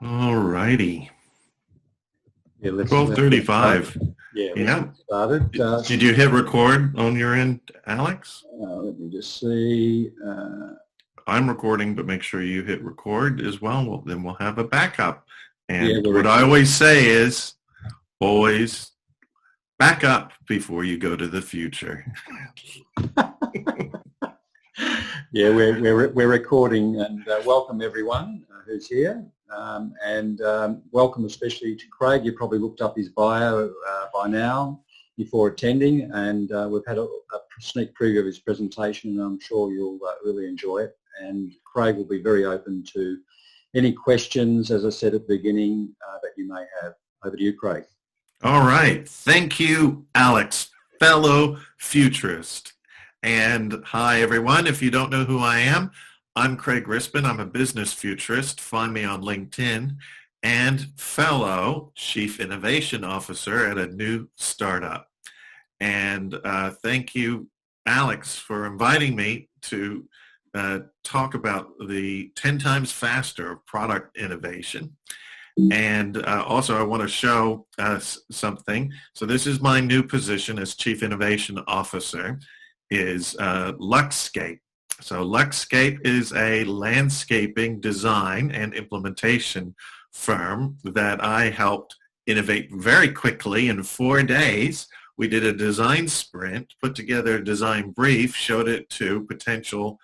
All righty. Yeah, let's 12:35. Yeah, Yeah. get started. Did you hit record on your end, Alex? Let me just see. I'm recording, but make sure you hit record as well. Well, then we'll have a backup. And Yeah, what I always say is always back up before you go to the future. Yeah, we're recording, and welcome everyone who's here, and welcome especially to Craig. You probably looked up his bio by now before attending, and we've had a sneak preview of his presentation, and I'm sure you'll really enjoy it. And Craig will be very open to any questions, as I said at the beginning, that you may have. Over to you, Craig. All right. Thank you, Alex, fellow futurist. And hi, everyone. If you don't know who I am, I'm Craig Rispin. I'm a business futurist. Find me on LinkedIn. And fellow Chief Innovation Officer at a new startup. And thank you, Alex, for inviting me to talk about the 10 times faster product innovation. And also I want to show something. So this is my new position as Chief Innovation Officer, is Luxscape. So Luxscape is a landscaping design and implementation firm that I helped innovate very quickly in 4 days. We did a design sprint, put together a design brief, showed it to potential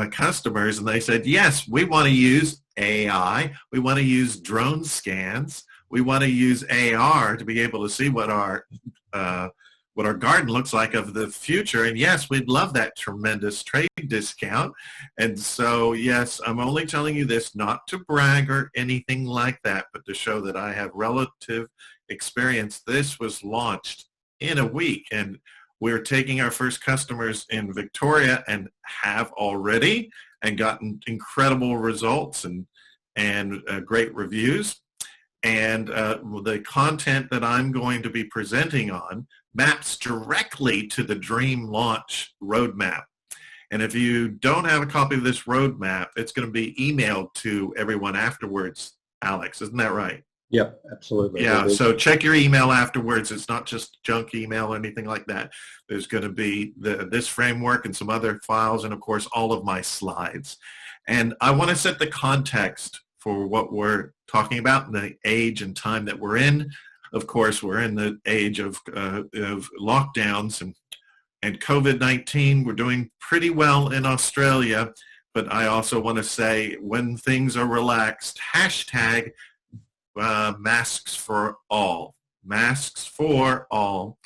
customers, and they said, yes, we want to use AI, we want to use drone scans, we want to use AR to be able to see what our garden looks like of the future, and yes, we'd love that tremendous trade discount. And so, yes, I'm only telling you this not to brag or anything like that, but to show that I have relative experience. This was launched in a week, and we're taking our first customers in Victoria and have already, and gotten incredible results and great reviews. And the content that I'm going to be presenting on maps directly to the Dream Launch roadmap. And if you don't have a copy of this roadmap, it's going to be emailed to everyone afterwards, Alex. Isn't that right? Yep, absolutely. Yeah, so check your email afterwards. It's not just junk email or anything like that. There's going to be this framework and some other files, and of course all of my slides. And I want to set the context for what we're talking about, the age and time that we're in. Of course, we're in the age of lockdowns and COVID-19. We're doing pretty well in Australia, but I also want to say when things are relaxed, hashtag masks for all. Masks for all.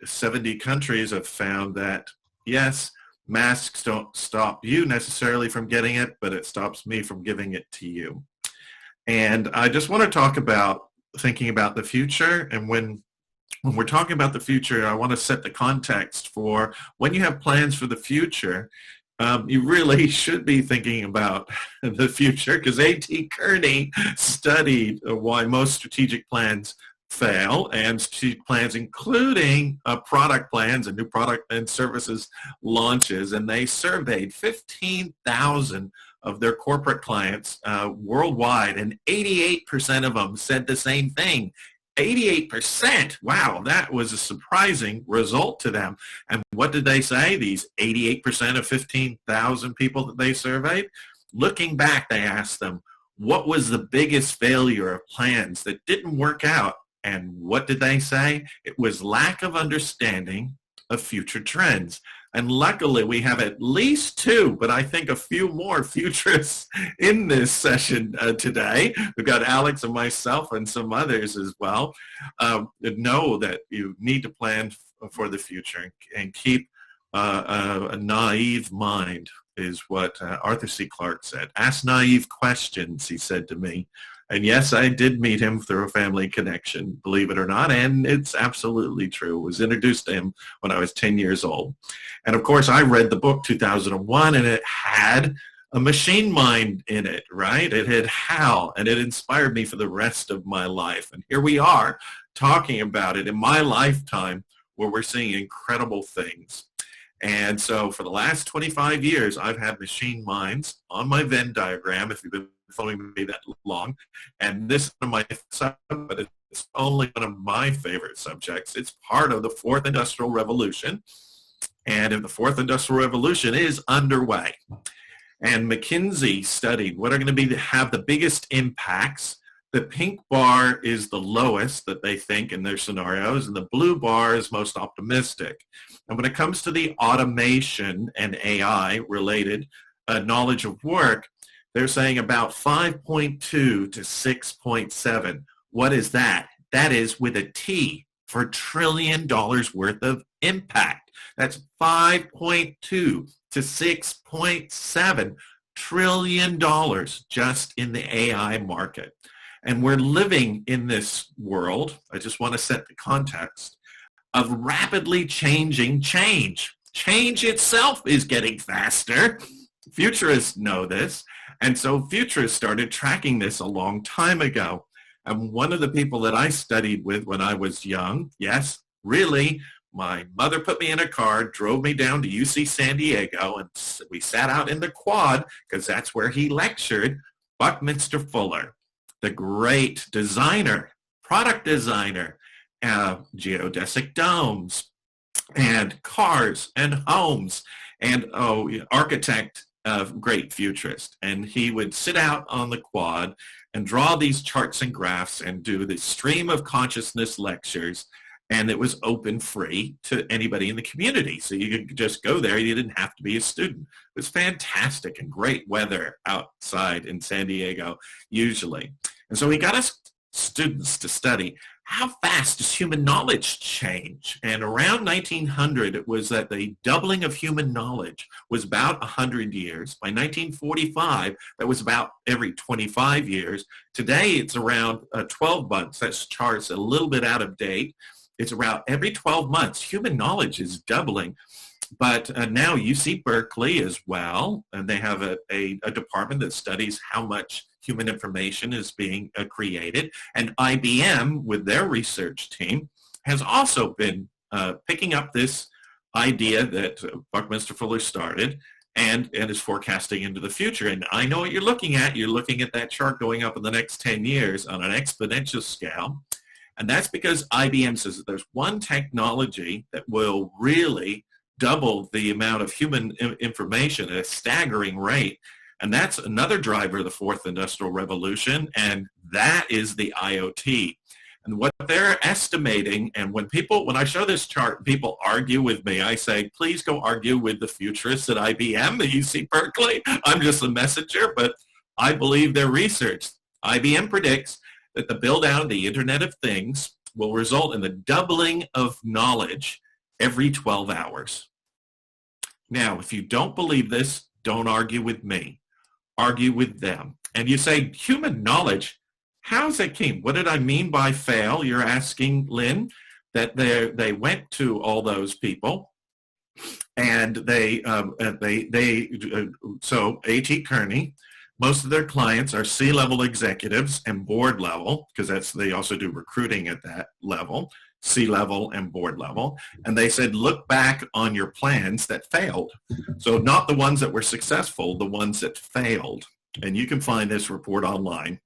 70 countries have found that, yes, masks don't stop you necessarily from getting it, but it stops me from giving it to you. And I just want to talk about thinking about the future. And when we're talking about the future, I want to set the context for when you have plans for the future. You really should be thinking about the future, because A.T. Kearney studied why most strategic plans fail, and strategic plans including product plans and new product and services launches. And they surveyed 15,000 of their corporate clients worldwide, and 88% of them said the same thing. 88%. Wow, that was a surprising result to them. And what did they say? These 88% of 15,000 people that they surveyed, looking back, they asked them, what was the biggest failure of plans that didn't work out? And what did they say? It was lack of understanding of future trends. And luckily, we have at least 2, but I think a few more futurists in this session today. We've got Alex and myself and some others as well. Know that you need to plan for the future and keep a naive mind, is what Arthur C. Clarke said. Ask naive questions, he said to me. And yes, I did meet him through a family connection, believe it or not, and it's absolutely true. I was introduced to him when I was 10 years old. And of course, I read the book 2001, and it had a machine mind in it, right? It had HAL, and it inspired me for the rest of my life. And here we are talking about it in my lifetime, where we're seeing incredible things. And so for the last 25 years, I've had machine minds on my Venn diagram, if you've been following me that long. And this is my subject, but it's only one of my favorite subjects. It's part of the fourth industrial revolution. And if the fourth industrial revolution is underway, and McKinsey studied what are going to have the biggest impacts. The pink bar is the lowest that they think in their scenarios, and the blue bar is most optimistic. And when it comes to the automation and AI-related knowledge of work, they're saying about 5.2 to 6.7. What is that? That is with a T for $1 trillion worth of impact. That's 5.2 to 6.7 trillion dollars just in the AI market. And we're living in this world, I just want to set the context, of rapidly changing change. Change itself is getting faster. Futurists know this. And so futurists started tracking this a long time ago. And one of the people that I studied with when I was young, yes, really, my mother put me in a car, drove me down to UC San Diego, and we sat out in the quad because that's where he lectured, Buckminster Fuller, the great designer, product designer, geodesic domes, and cars and homes, and architect, great futurist. And he would sit out on the quad and draw these charts and graphs and do the stream of consciousness lectures. And it was open free to anybody in the community. So you could just go there. You didn't have to be a student. It was fantastic and great weather outside in San Diego usually. And so he got us students to study how fast does human knowledge change? And around 1900, it was that the doubling of human knowledge was about 100 years. By 1945, that was about every 25 years. Today, it's around 12 months. That chart's a little bit out of date. It's around every 12 months. Human knowledge is doubling. But now UC Berkeley as well, and they have a department that studies how much human information is being created. And IBM, with their research team, has also been picking up this idea that Buckminster Fuller started and is forecasting into the future. And I know what you're looking at. You're looking at that chart going up in the next 10 years on an exponential scale. And that's because IBM says that there's one technology that will really double the amount of human information at a staggering rate. And that's another driver of the fourth industrial revolution, and that is the IoT. And what they're estimating, and when I show this chart, people argue with me. I say, please go argue with the futurists at IBM, at UC Berkeley. I'm just a messenger, but I believe their research. IBM predicts that the build-out of the Internet of Things will result in the doubling of knowledge every 12 hours. Now, if you don't believe this, don't argue with me. Argue with them. And you say, human knowledge, how's that came? What did I mean by fail? You're asking, Lynn, that they went to all those people, and so A.T. Kearney, most of their clients are C-level executives and board level, because they also do recruiting at that level, C-level and board level. And they said, look back on your plans that failed. So not the ones that were successful, the ones that failed. And you can find this report online.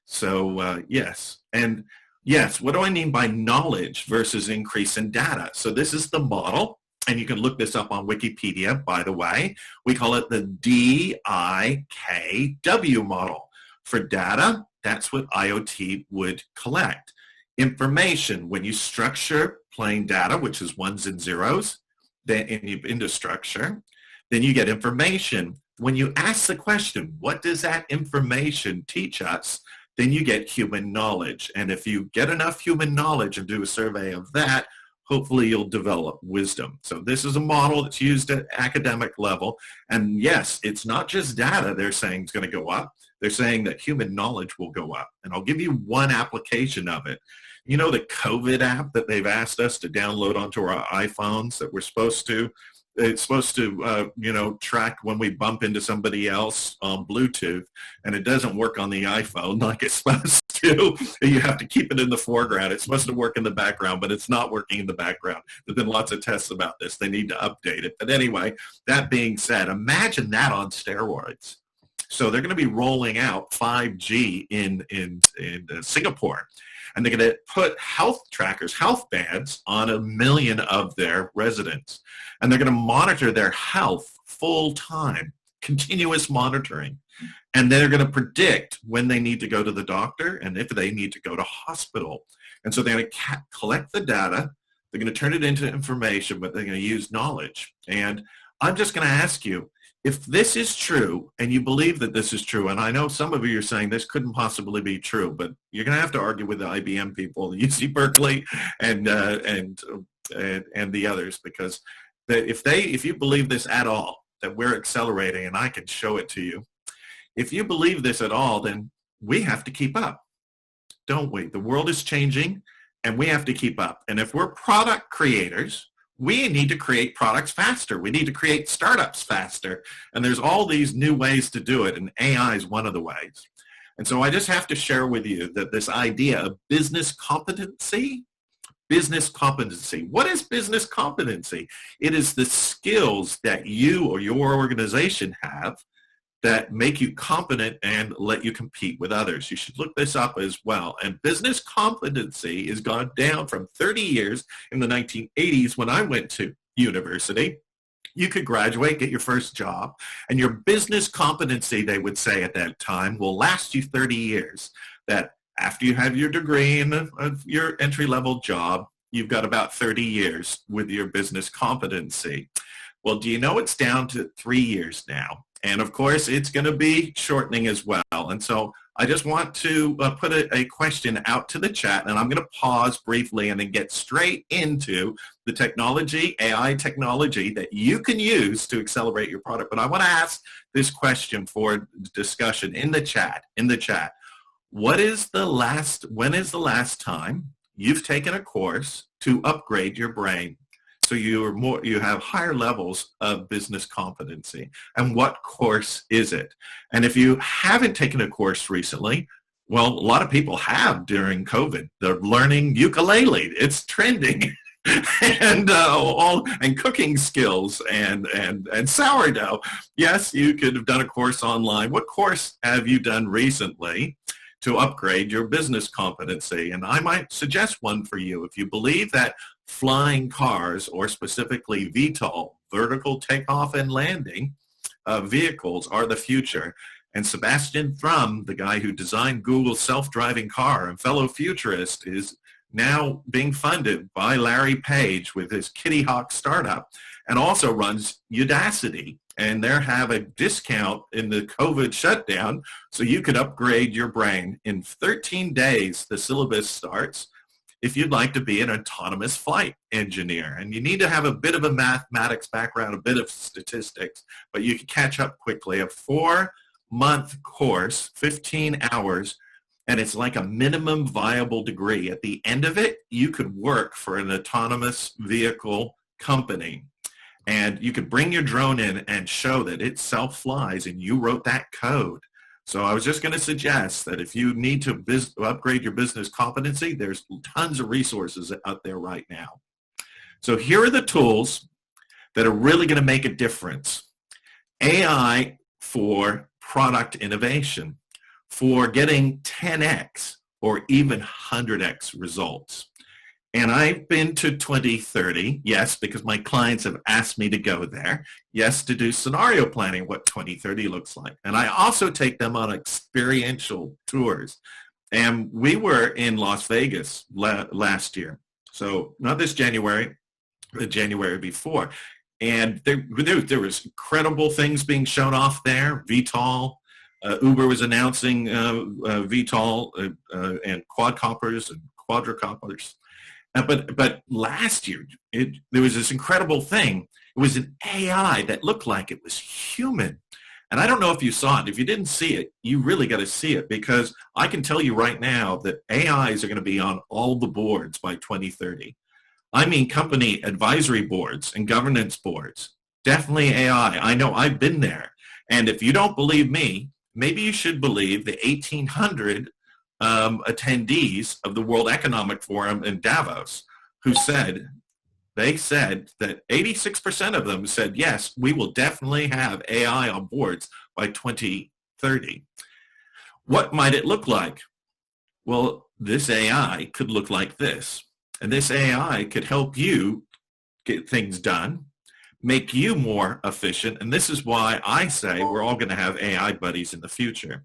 So yes. And yes, what do I mean by knowledge versus increase in data? So this is the model. And you can look this up on Wikipedia, by the way. We call it the DIKW model. For data, that's what IoT would collect. Information, when you structure plain data, which is ones and zeros, then into structure, then you get information. When you ask the question, what does that information teach us? Then you get human knowledge. And if you get enough human knowledge and do a survey of that, hopefully you'll develop wisdom. So this is a model that's used at academic level. And yes, it's not just data they're saying is going to go up. They're saying that human knowledge will go up. And I'll give you one application of it. You know the COVID app that they've asked us to download onto our iPhones that we're supposed to it's supposed to, track when we bump into somebody else on Bluetooth, and it doesn't work on the iPhone like it's supposed to. You have to keep it in the foreground. It's supposed to work in the background, but it's not working in the background. There's been lots of tests about this. They need to update it. But anyway, that being said, imagine that on steroids. So they're going to be rolling out 5G in Singapore. And they're going to put health trackers, health bands on 1 million of their residents. And they're going to monitor their health full time, continuous monitoring. And they're going to predict when they need to go to the doctor and if they need to go to hospital. And so they're going to collect the data. They're going to turn it into information, but they're going to use knowledge. And I'm just going to ask you, if this is true, and you believe that this is true, and I know some of you are saying this couldn't possibly be true, but you're going to have to argue with the IBM people, the UC Berkeley, and the others, because if you believe this at all, that we're accelerating, and I can show it to you, if you believe this at all, then we have to keep up, don't we? The world is changing, and we have to keep up. And if we're product creators, we need to create products faster. We need to create startups faster. And there's all these new ways to do it, and AI is one of the ways. And so I just have to share with you that this idea of business competency, what is business competency? It is the skills that you or your organization have that make you competent and let you compete with others. You should look this up as well. And business competency has gone down from 30 years in the 1980s when I went to university. You could graduate, get your first job, and your business competency, they would say at that time, will last you 30 years. That after you have your degree and your entry-level job, you've got about 30 years with your business competency. Well, do you know it's down to 3 years now? And of course, it's going to be shortening as well. And so I just want to put a question out to the chat, and I'm going to pause briefly and then get straight into the technology, AI technology that you can use to accelerate your product. But I want to ask this question for discussion in the chat. When is the last time you've taken a course to upgrade your brain? So you have higher levels of business competency. And what course is it? And if you haven't taken a course recently, well, a lot of people have during COVID. They're learning ukulele. It's trending. and cooking skills and sourdough. Yes, you could have done a course online. What course have you done recently to upgrade your business competency? And I might suggest one for you. If you believe that flying cars, or specifically VTOL, vertical takeoff and landing vehicles, are the future. And Sebastian Thrum, the guy who designed Google's self-driving car and fellow futurist, is now being funded by Larry Page with his Kitty Hawk startup, and also runs Udacity. And they have a discount in the COVID shutdown, so you could upgrade your brain. In 13 days, the syllabus starts if you'd like to be an autonomous flight engineer. And you need to have a bit of a mathematics background, a bit of statistics, but you can catch up quickly. A 4-month course, 15 hours, and it's like a minimum viable degree. At the end of it, you could work for an autonomous vehicle company. And you could bring your drone in and show that it self-flies and you wrote that code. So I was just going to suggest that if you need to upgrade your business competency, there's tons of resources out there right now. So here are the tools that are really going to make a difference. AI for product innovation, for getting 10x or even 100x results. And I've been to 2030, yes, because my clients have asked me to go there, yes, to do scenario planning, what 2030 looks like. And I also take them on experiential tours. And we were in Las Vegas last year. So not this January, the January before. And there was incredible things being shown off there. VTOL, Uber was announcing VTOL and quadcopters and quadricopters. But last year, there was this incredible thing. It was an AI that looked like it was human. And I don't know if you saw it. If you didn't see it, you really got to see it, because I can tell you right now that AIs are going to be on all the boards by 2030. I mean company advisory boards and governance boards. definitely AI. I know I've been there. And if you don't believe me, maybe you should believe the 1,800 attendees of the World Economic Forum in Davos who said, they said that 86% of them said, yes, we will definitely have AI on boards by 2030. What might it look like? Well, this AI could look like this. And this AI could help you get things done, make you more efficient. And this is why I say we're all going to have AI buddies in the future.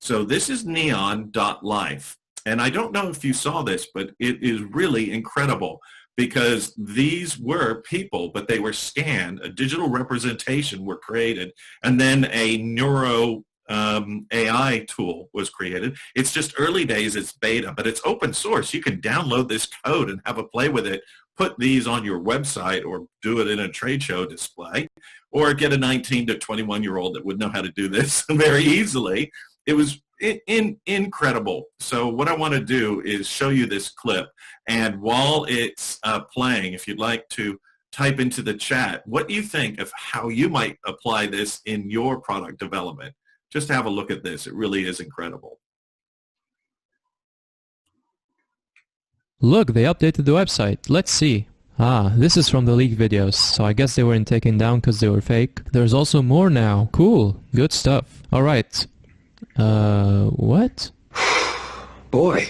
So this is neon.life. And I don't know if you saw this, but it is really incredible because these were people, but they were scanned. A digital representation were created, and then a neuro AI tool was created. It's just early days, it's beta, but it's open source. You can download this code and have a play with it, put these on your website or do it in a trade show display, or get a 19 to 21-year-old that would know how to do this very easily. It was incredible. So what I want to do is show you this clip, and while it's playing, if you'd like to type into the chat what you think of how you might apply this in your product development. Just have a look at this. It really is incredible. Look, they updated the website. Let's see. Ah, this is from the leak videos, so I guess they weren't taken down because they were fake. There's also more now. Cool. Good stuff. Alright. What? Boy,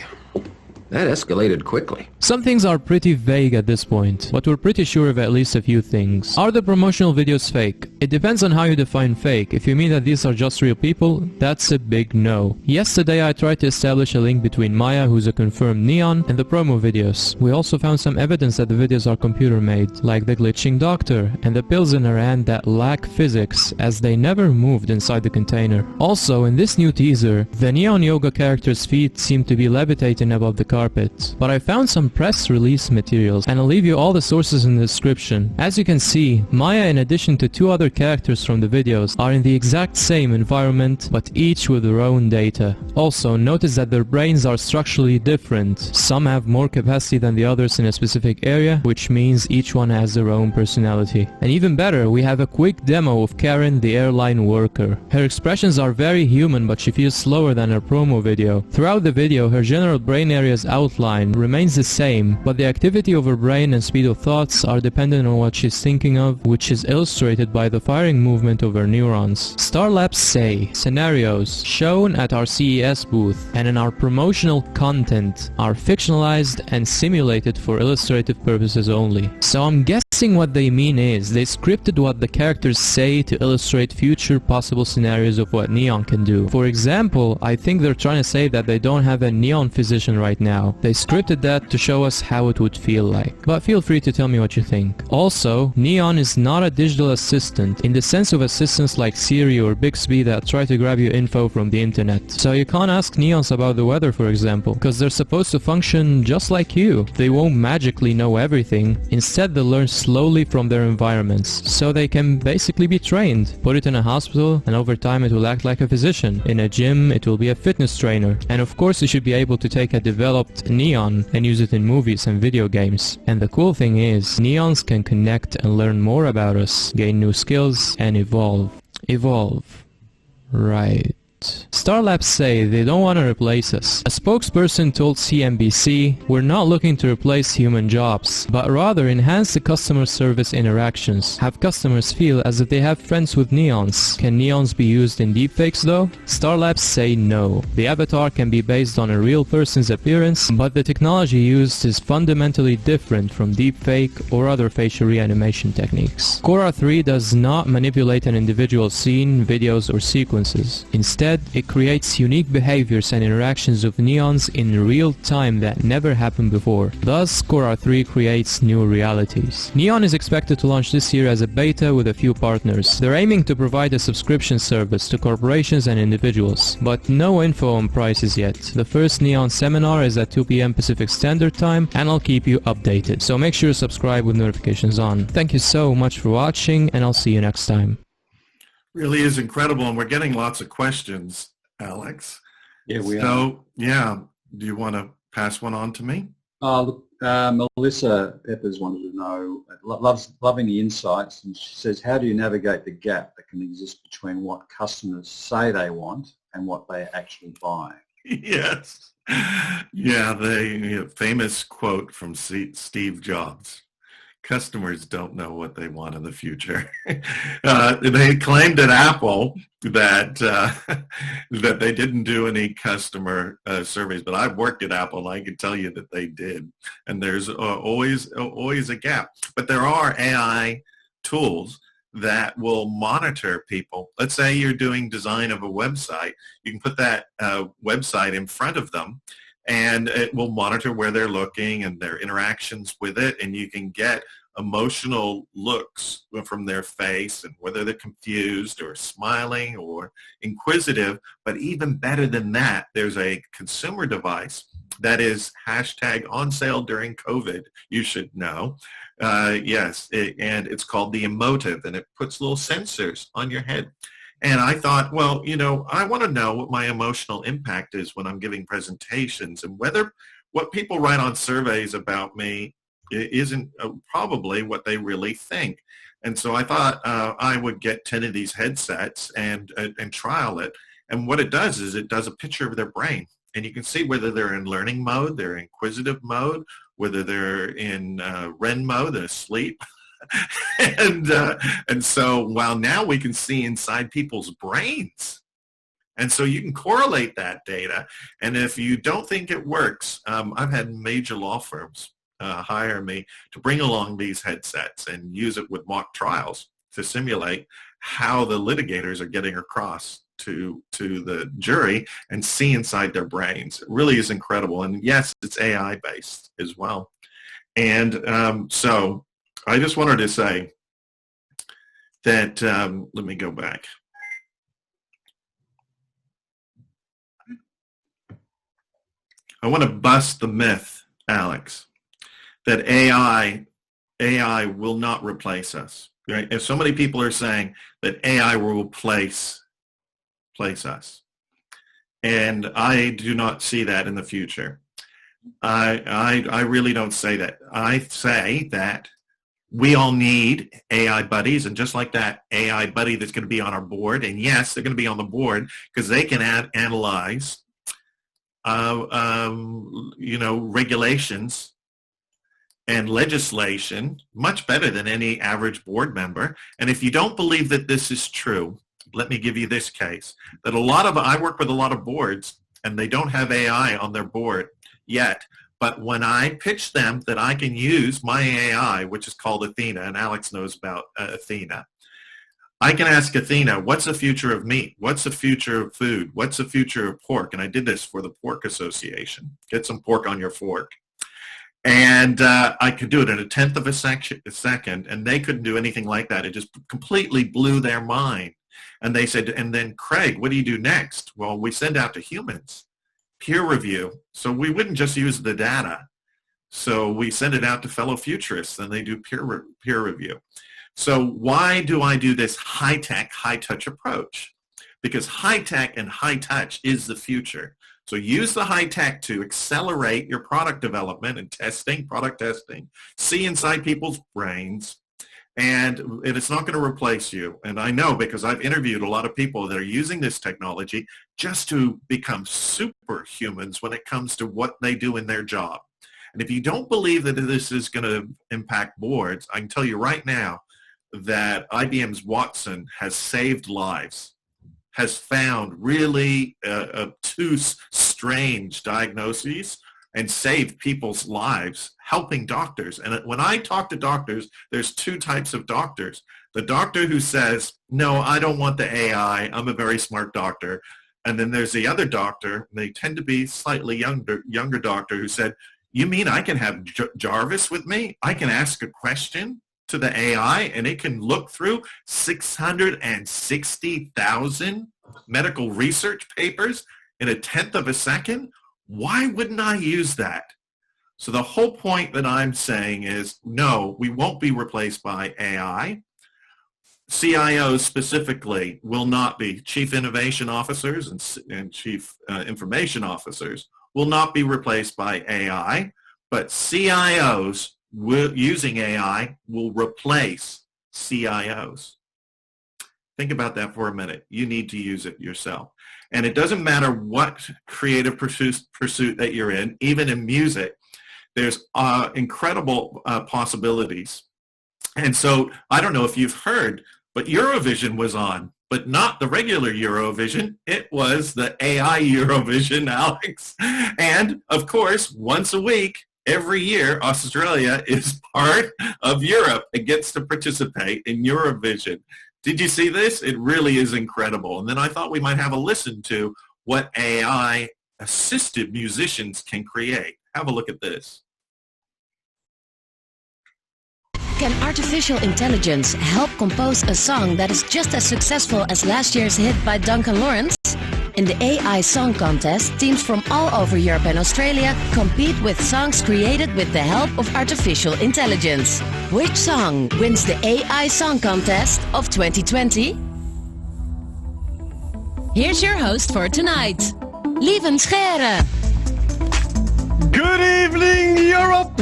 that escalated quickly. Some things are pretty vague at this point, but we're pretty sure of at least a few things. Are the promotional videos fake? It depends on how you define fake. If you mean that these are just real people, that's a big no. Yesterday I tried to establish a link between Maya, who's a confirmed neon, and the promo videos. We also found some evidence that the videos are computer made, like the glitching doctor, and the pills in her hand that lack physics, as they never moved inside the container. Also, in this new teaser, the neon yoga character's feet seem to be levitating above the carpet. But I found some press release materials, and I'll leave you all the sources in the description. As you can see, Maya, in addition to two other characters from the videos, are in the exact same environment, but each with their own data. Also, notice that their brains are structurally different. Some have more capacity than the others in a specific area, which means each one has their own personality. And even better, we have a quick demo of Karen, the airline worker. Her expressions are very human, but she feels slower than her promo video. Throughout the video, her general brain area's outline remains the same, but the activity of her brain and speed of thoughts are dependent on what she's thinking of, which is illustrated by the firing movement of her neurons. Starlabs say scenarios shown at our CES booth and in our promotional content are fictionalized and simulated for illustrative purposes only. So I'm guessing what they mean is they scripted what the characters say to illustrate future possible scenarios of what Neon can do. For example, I think they're trying to say that they don't have a Neon physician right now. They scripted that to show us how it would feel like. But feel free to tell me what you think. Also, Neon is not a digital assistant in the sense of assistants like Siri or Bixby that try to grab your info from the internet. So you can't ask Neons about the weather, for example, because they're supposed to function just like you. They won't magically know everything. Instead, they'll learn slowly from their environments, so they can basically be trained. Put it in a hospital, and over time it will act like a physician. In a gym, it will be a fitness trainer. And of course, you should be able to take a developed Neon and use it in movies and video games. And the cool thing is, Neons can connect and learn more about us, gain new skills, and evolve. Evolve. Right. Starlabs say they don't want to replace us. A spokesperson told CNBC, "We're not looking to replace human jobs, but rather enhance the customer service interactions. Have customers feel as if they have friends with neons. Can neons be used in deepfakes though?" Starlabs say no. The avatar can be based on a real person's appearance, but the technology used is fundamentally different from deepfake or other facial reanimation techniques. Cora 3 does not manipulate an individual scene, videos, or sequences. Instead, it creates unique behaviors and interactions of neons in real time that never happened before. Thus, Cora 3 creates new realities. Neon is expected to launch this year as a beta with a few partners. They're aiming to provide a subscription service to corporations and individuals, but no info on prices yet. The first Neon seminar is at 2 p.m. Pacific Standard Time, and I'll keep you updated. So make sure to subscribe with notifications on. Thank you so much for watching, and I'll see you next time. Really is incredible, and we're getting lots of questions, Alex. Yeah, we are. So, yeah, do you want to pass one on to me? Look, Melissa Peppers wanted to know, loving the insights, and she says, how do you navigate the gap that can exist between what customers say they want and what they actually buy? Yes. Yeah, the famous quote from Steve Jobs. Customers don't know what they want in the future. They claimed at Apple that that they didn't do any customer surveys, but I've worked at Apple and I can tell you that they did. And there's always a gap. But there are AI tools that will monitor people. Let's say you're doing design of a website. You can put that website in front of them, and it will monitor where they're looking and their interactions with it, and you can get emotional looks from their face and whether they're confused or smiling or inquisitive. But even better than that, there's a consumer device that is hashtag on sale during COVID, you should know. Yes, and it's called the Emotive, and it puts little sensors on your head. And I thought, well, I want to know what my emotional impact is when I'm giving presentations, and whether what people write on surveys about me isn't probably what they really think. And so I thought I would get 10 of these headsets and trial it. And what it does is it does a picture of their brain. And you can see whether they're in learning mode, they're in inquisitive mode, whether they're in REM mode, they're asleep. And so while now we can see inside people's brains. And so you can correlate that data. And if you don't think it works, I've had major law firms hire me to bring along these headsets and use it with mock trials to simulate how the litigators are getting across to the jury and see inside their brains. It really is incredible. And yes, it's AI based as well. And so I just wanted to say that, let me go back. I want to bust the myth, Alex, that AI will not replace us. Right? If so many people are saying that AI will replace us, and I do not see that in the future. I really don't say that. I say that we all need AI buddies, and just like that AI buddy that's going to be on our board, and yes, they're going to be on the board because they can analyze, regulations and legislation much better than any average board member. And if you don't believe that this is true, let me give you this case. That I work with a lot of boards, and they don't have AI on their board yet. But when I pitch them that I can use my AI, which is called Athena, and Alex knows about Athena, I can ask Athena, what's the future of meat? What's the future of food? What's the future of pork? And I did this for the Pork Association. Get some pork on your fork. And I could do it in a tenth of a second, and they couldn't do anything like that. It just completely blew their mind. And they said, and then, Craig, what do you do next? Well, we send out to humans, peer review. So we wouldn't just use the data. So we send it out to fellow futurists, and they do peer review. So why do I do this high-tech, high-touch approach? Because high-tech and high-touch is the future. So use the high-tech to accelerate your product development and testing, product testing, see inside people's brains, and it's not going to replace you. And I know because I've interviewed a lot of people that are using this technology just to become superhumans when it comes to what they do in their job. And if you don't believe that this is going to impact boards, I can tell you right now that IBM's Watson has saved lives, has found really obtuse, strange diagnoses and saved people's lives, helping doctors. And when I talk to doctors, there's two types of doctors. The doctor who says, no, I don't want the AI, I'm a very smart doctor. And then there's the other doctor, they tend to be slightly younger doctor who said, you mean I can have Jarvis with me? I can ask a question to the AI and it can look through 660,000 medical research papers in a tenth of a second? Why wouldn't I use that? So the whole point that I'm saying is, no, we won't be replaced by AI. CIOs specifically will not be. Chief Innovation Officers and Chief Information Officers will not be replaced by AI. but CIOs using AI will replace CIOs. Think about that for a minute. You need to use it yourself. And it doesn't matter what creative pursuit that you're in, even in music, there's incredible possibilities. And so I don't know if you've heard, but Eurovision was on, but not the regular Eurovision. It was the AI Eurovision, Alex. And of course, once a week, every year, Australia is part of Europe and gets to participate in Eurovision. Did you see this? It really is incredible. And then I thought we might have a listen to what AI-assisted musicians can create. Have a look at this. Can artificial intelligence help compose a song that is just as successful as last year's hit by Duncan Lawrence? In the AI Song Contest, teams from all over Europe and Australia compete with songs created with the help of artificial intelligence. Which song wins the AI Song Contest of 2020? Here's your host for tonight, Lieven Scheere. Good evening, Europe!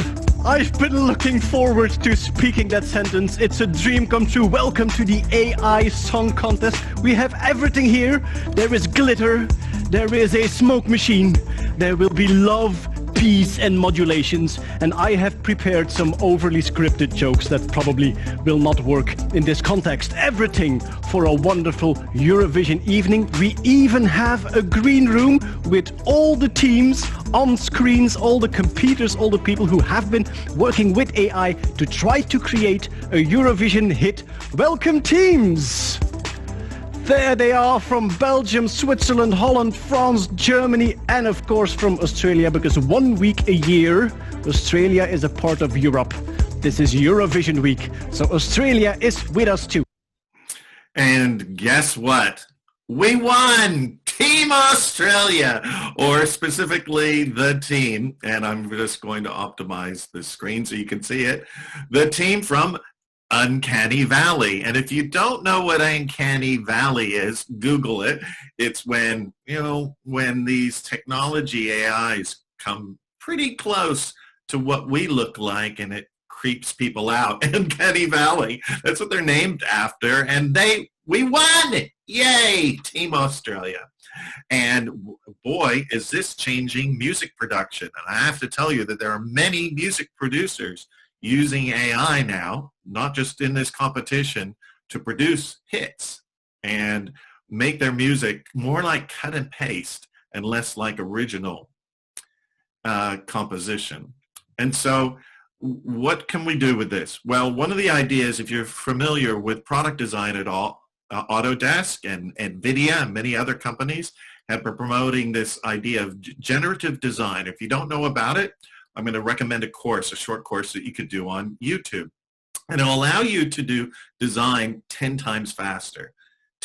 I've been looking forward to speaking that sentence. It's a dream come true. Welcome to the AI Song Contest. We have everything here. There is glitter. There is a smoke machine. There will be love, peace and modulations. And I have prepared some overly scripted jokes that probably will not work in this context. Everything for a wonderful Eurovision evening. We even have a green room with all the teams on screens, all the competitors, all the people who have been working with AI to try to create a Eurovision hit. Welcome teams! There they are from Belgium, Switzerland, Holland, France, Germany, and of course from Australia, because 1 week a year, Australia is a part of Europe. This is Eurovision week, so Australia is with us too. And guess what? We won! Team Australia, or specifically the team, and I'm just going to optimize the screen so you can see it, the team from Uncanny Valley. And if you don't know what Uncanny Valley is, Google it. It's when, when these technology AIs come pretty close to what we look like and it creeps people out. Uncanny Valley, that's what they're named after. And we won! Yay! Team Australia. And boy, is this changing music production. And I have to tell you that there are many music producers using AI now, not just in this competition, to produce hits and make their music more like cut and paste and less like original composition. And so what can we do with this? Well, one of the ideas, if you're familiar with product design at all, Autodesk and NVIDIA and many other companies have been promoting this idea of generative design. If you don't know about it, I'm going to recommend a short course that you could do on YouTube. And it'll allow you to do design 10 times faster.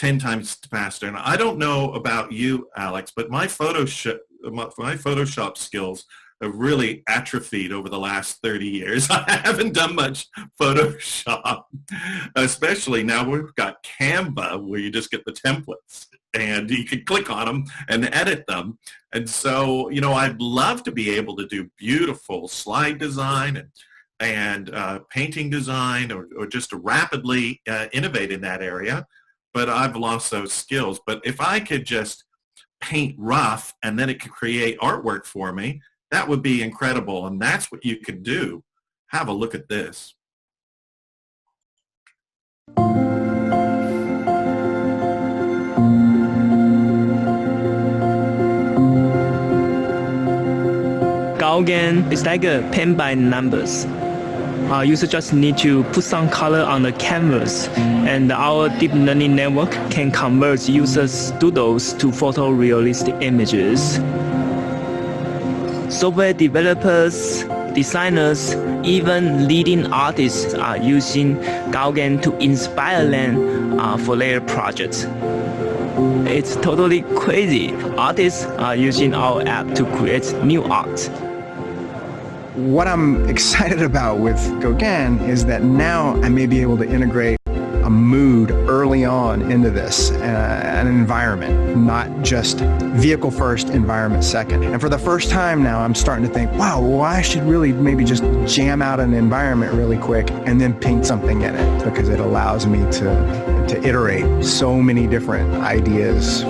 And I don't know about you, Alex, but my Photoshop skills have really atrophied over the last 30 years. I haven't done much Photoshop, especially now we've got Canva, where you just get the templates and you can click on them and edit them. And so, I'd love to be able to do beautiful slide design and painting design or just to rapidly innovate in that area, but I've lost those skills. But if I could just paint rough and then it could create artwork for me, that would be incredible, and that's what you could do. Have a look at this. Gauguin is like a pen by numbers. Users just need to put some color on the canvas, and our deep learning network can convert users' doodles to photorealistic images. Software developers, designers, even leading artists are using Gauguin to inspire them for their projects. It's totally crazy. Artists are using our app to create new art. What I'm excited about with Gauguin is that now I may be able to integrate a mood early on into this, an environment, not just vehicle first, environment second. And for the first time now, I'm starting to think, wow, well, I should really maybe just jam out an environment really quick and then paint something in it, because it allows me to iterate so many different ideas.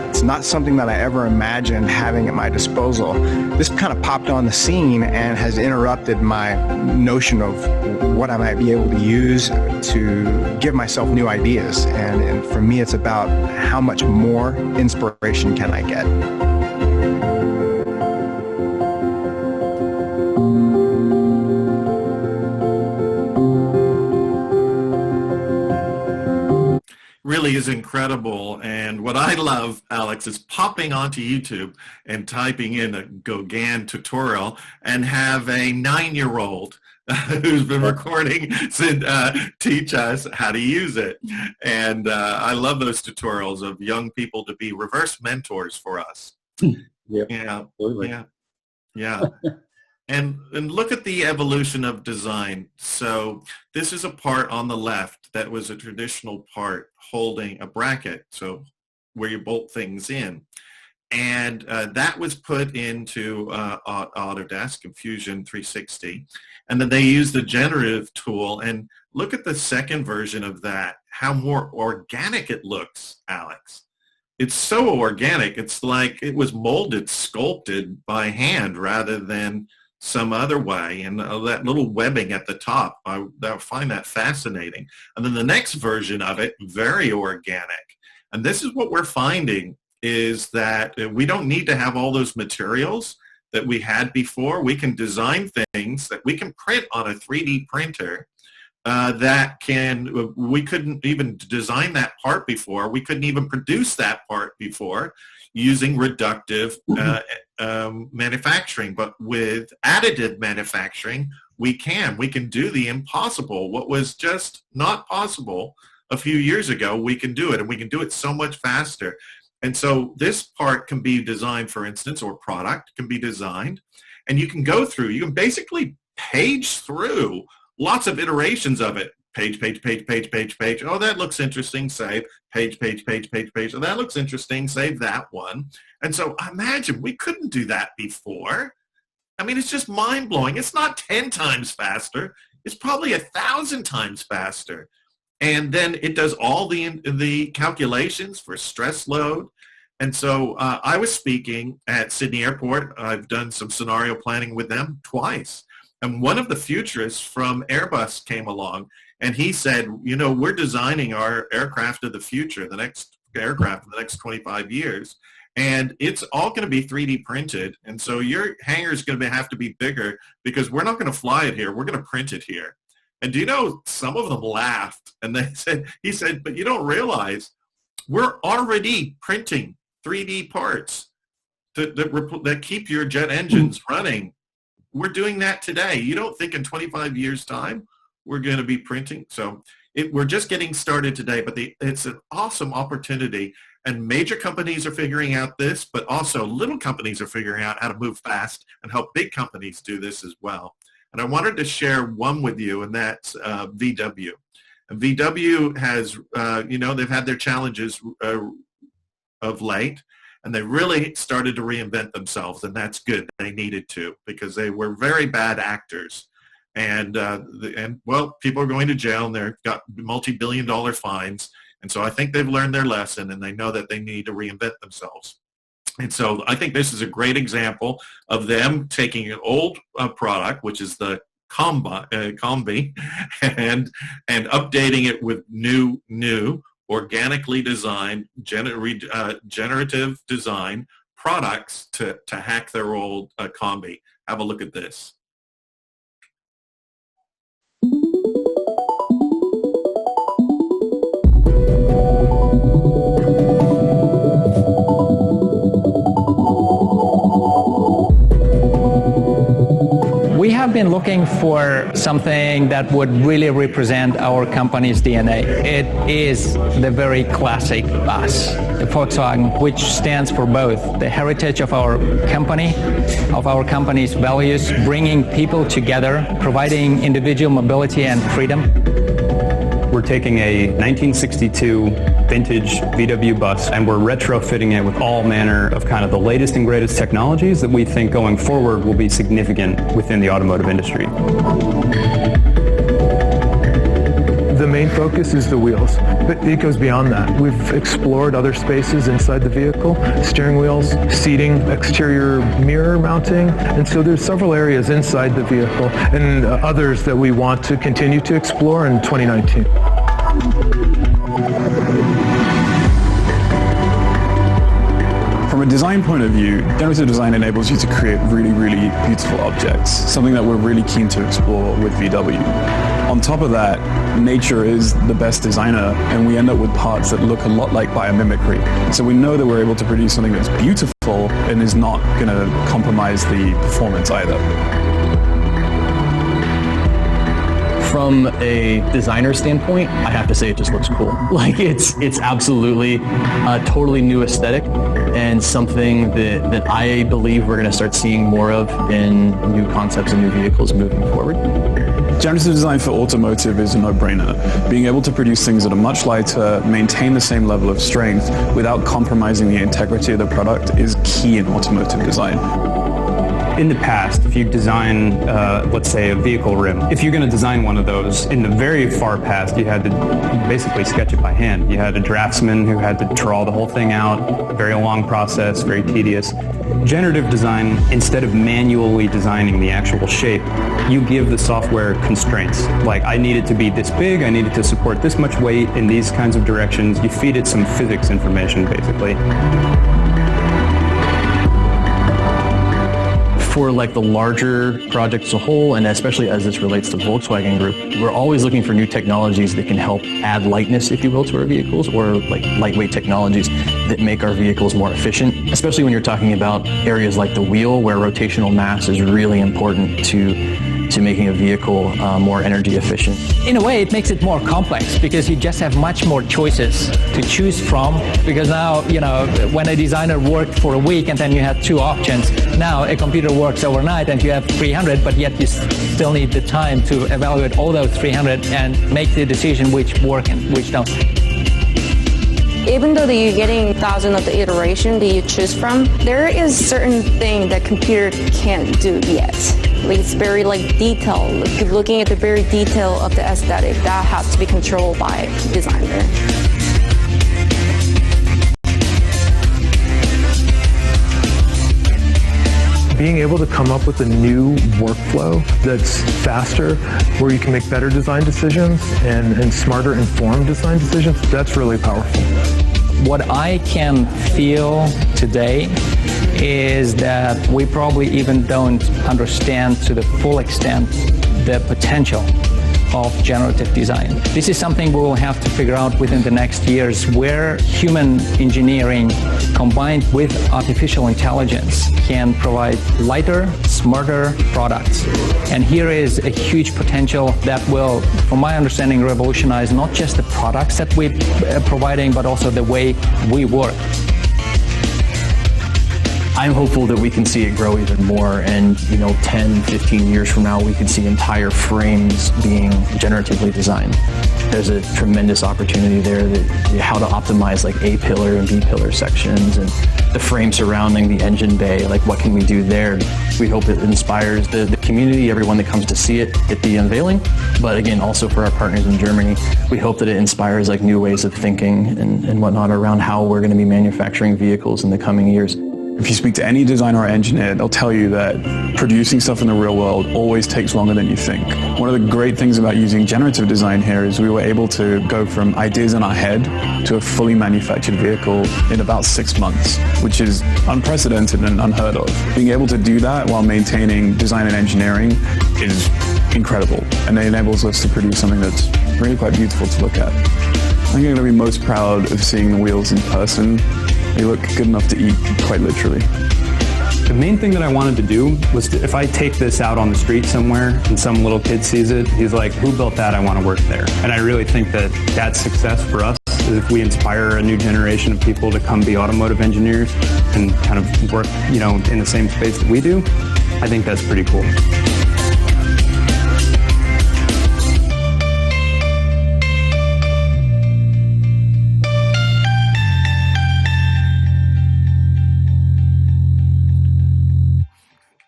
It's not something that I ever imagined having at my disposal. This kind of popped on the scene and has interrupted my notion of what I might be able to use to give myself new ideas. And for me, it's about how much more inspiration can I get. Really is incredible. And what I love, Alex, is popping onto YouTube and typing in a Gauguin tutorial and have a 9-year-old who's been recording to teach us how to use it. And I love those tutorials of young people to be reverse mentors for us. Yep. Yeah, absolutely. yeah. And look at the evolution of design. So this is a part on the left that was a traditional part holding a bracket, so where you bolt things in. And that was put into Autodesk and Fusion 360. And then they used the Degenerative tool. And look at the second version of that, how more organic it looks, Alex. It's so organic. It's like it was molded, sculpted by hand rather than some other way. And that little webbing at the top, I find that fascinating. And then the next version of it, very organic. And this is what we're finding, is that we don't need to have all those materials that we had before. We can design things that we can print on a 3D printer we couldn't even design that part before. We couldn't even produce that part before using reductive manufacturing. But with additive manufacturing, we can do the impossible. What was just not possible a few years ago, we can do it, and we can do it so much faster. And so this part can be designed, for instance, or product can be designed, and you can go through, you can basically page through lots of iterations of it. Page, page, page, page, page, page. Oh, that looks interesting. Save. Page, page, page, page, page. Oh, that looks interesting. Save that one. And so imagine we couldn't do that before. I mean, it's just mind-blowing. It's not 10 times faster. It's probably 1,000 times faster. And then it does all the calculations for stress load. And so I was speaking at Sydney Airport. I've done some scenario planning with them twice. And one of the futurists from Airbus came along, and he said, you know, we're designing our aircraft of the future, the next aircraft in the next 25 years, and it's all going to be 3D printed. And so your hangar is going to have to be bigger because we're not going to fly it here. We're going to print it here. And do you know, some of them laughed, and he said, but you don't realize we're already printing 3D parts that keep your jet engines running. We're doing that today. You don't think in 25 years' time we're going to be printing? So we're just getting started today, but it's an awesome opportunity. And major companies are figuring out this, but also little companies are figuring out how to move fast and help big companies do this as well. And I wanted to share one with you, and that's VW. And VW has, they've had their challenges of late. And they really started to reinvent themselves, and that's good. They needed to, because they were very bad actors. And people are going to jail, and they've got multi-billion-dollar fines. And so I think they've learned their lesson, and they know that they need to reinvent themselves. And so I think this is a great example of them taking an old product, which is the Combi, and updating it with new organically designed, generative design products to hack their old Combi. Have a look at this. We have been looking for something that would really represent our company's DNA. It is the very classic bus, the Volkswagen, which stands for both the heritage of our company, of our company's values, bringing people together, providing individual mobility and freedom. We're taking a 1962 vintage VW bus and we're retrofitting it with all manner of kind of the latest and greatest technologies that we think going forward will be significant within the automotive industry. The main focus is the wheels, but it goes beyond that. We've explored other spaces inside the vehicle, steering wheels, seating, exterior mirror mounting, and so there's several areas inside the vehicle and others that we want to continue to explore in 2019. From a design point of view, generative design enables you to create really, really beautiful objects, something that we're really keen to explore with VW. On top of that, nature is the best designer, and we end up with parts that look a lot like biomimicry. So we know that we're able to produce something that's beautiful and is not going to compromise the performance either. From a designer standpoint, I have to say it just looks cool. Like it's absolutely a totally new aesthetic and something that I believe we're going to start seeing more of in new concepts and new vehicles moving forward. Generative design for automotive is a no-brainer. Being able to produce things that are much lighter, maintain the same level of strength without compromising the integrity of the product is key in automotive design. In the past, if you design, let's say, a vehicle rim, if you're going to design one of those, in the very far past, you had to basically sketch it by hand. You had a draftsman who had to draw the whole thing out, a very long process, very tedious. Generative design, instead of manually designing the actual shape, you give the software constraints. Like, I need it to be this big, I need it to support this much weight in these kinds of directions. You feed it some physics information, basically. For like the larger project as a whole, and especially as this relates to Volkswagen Group, we're always looking for new technologies that can help add lightness, if you will, to our vehicles, or like lightweight technologies that make our vehicles more efficient, especially when you're talking about areas like the wheel, where rotational mass is really important to making a vehicle more energy efficient. In a way, it makes it more complex because you just have much more choices to choose from, because now, you know, when a designer worked for a week and then you had 2 options, now a computer works overnight and you have 300, but yet you still need the time to evaluate all those 300 and make the decision which work and which don't. Even though that you're getting thousands of the iteration that you choose from, there is certain thing that computer can't do yet. Like it's very like detailed. Like looking at the very detail of the aesthetic that has to be controlled by designer. Being able to come up with a new workflow that's faster, where you can make better design decisions and smarter informed design decisions, that's really powerful. What I can feel today is that we probably even don't understand to the full extent the potential of generative design. This is something we will have to figure out within the next years, where human engineering combined with artificial intelligence can provide lighter, smarter products. And here is a huge potential that will, from my understanding, revolutionize not just the products that we're providing, but also the way we work. I'm hopeful that we can see it grow even more, and 10, 15 years from now we could see entire frames being generatively designed. There's a tremendous opportunity there, that how to optimize like A pillar and B pillar sections, and the frame surrounding the engine bay, like what can we do there? We hope it inspires the community, everyone that comes to see it at the unveiling, but again also for our partners in Germany, we hope that it inspires like new ways of thinking and whatnot around how we're going to be manufacturing vehicles in the coming years. If you speak to any designer or engineer, they'll tell you that producing stuff in the real world always takes longer than you think. One of the great things about using generative design here is we were able to go from ideas in our head to a fully manufactured vehicle in about 6 months, which is unprecedented and unheard of. Being able to do that while maintaining design and engineering is incredible, and it enables us to produce something that's really quite beautiful to look at. I think I'm going to be most proud of seeing the wheels in person. They look good enough to eat, quite literally. The main thing that I wanted to do was if I take this out on the street somewhere and some little kid sees it, he's like, who built that? I want to work there. And I really think that that's success for us, is if we inspire a new generation of people to come be automotive engineers and kind of work, in the same space that we do. I think that's pretty cool.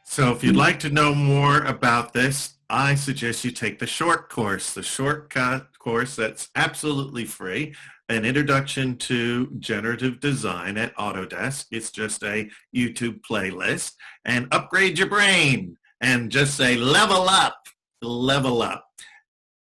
So if you'd like to know more about this, I suggest you take the short course, the shortcut course that's absolutely free, an introduction to generative design at Autodesk. It's just a YouTube playlist, and upgrade your brain and just say level up, level up.